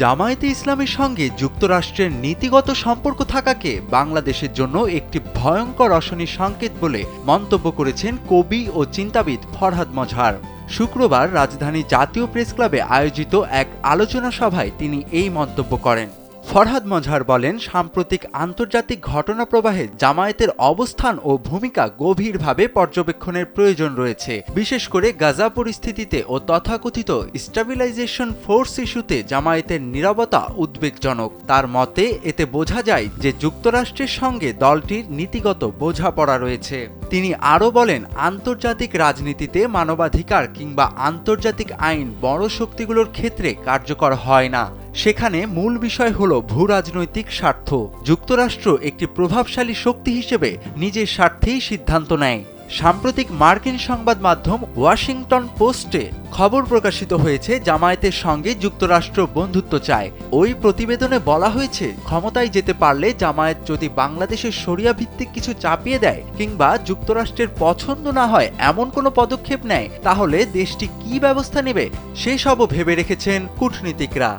জামায়াতে ইসলামীর সঙ্গে যুক্তরাষ্ট্রের নীতিগত সম্পর্ক থাকাকে বাংলাদেশের জন্য একটি ভয়ঙ্কর অশনির সংকেত বলে মন্তব্য করেছেন কবি ও চিন্তাবিদ ফরহাদ মজহার। শুক্রবার রাজধানী জাতীয় প্রেসক্লাবে আয়োজিত এক আলোচনা সভায় তিনি এই মন্তব্য করেন। ফরহাদ মজহার বলেন, সাম্প্রতিক আন্তর্জাতিক ঘটনা প্রবাহে জামায়াতের অবস্থান ও ভূমিকা গভীরভাবে পর্যবেক্ষণের প্রয়োজন রয়েছে। বিশেষ করে গাজা পরিস্থিতিতে ও তথাকথিত স্টেবিলাইজেশন ফোর্স ইস্যুতে জামায়াতের নীরবতা উদ্বেগজনক। তার মতে এতে বোঝা যায় যে যুক্তরাষ্ট্রের সঙ্গে দলটির নীতিগত বোঝাপড়া রয়েছে। তিনি আরও বলেন, আন্তর্জাতিক রাজনীতিতে মানবাধিকার কিংবা আন্তর্জাতিক আইন বড় শক্তিগুলোর ক্ষেত্রে কার্যকর হয় না। সেখানে মূল বিষয় হল ভূরাজনৈতিক স্বার্থ। যুক্তরাষ্ট্র একটি প্রভাবশালী শক্তি হিসেবে নিজের স্বার্থেই সিদ্ধান্ত নেয়। সাম্প্রতিক মার্কিন সংবাদ মাধ্যম ওয়াশিংটন পোস্টে খবর প্রকাশিত হয়েছে, জামায়াতের সঙ্গে যুক্তরাষ্ট্র বন্ধুত্ব চায়। ওই প্রতিবেদনে বলা হয়েছে, ক্ষমতায় যেতে পারলে জামায়াত যদি বাংলাদেশের শরিয়া ভিত্তিক কিছু চাপিয়ে দেয় কিংবা যুক্তরাষ্ট্রের পছন্দ না হয় এমন কোনো পদক্ষেপ নেয়, তাহলে দেশটি কী ব্যবস্থা নেবে সেসবও ভেবে রেখেছেন কূটনীতিকরা।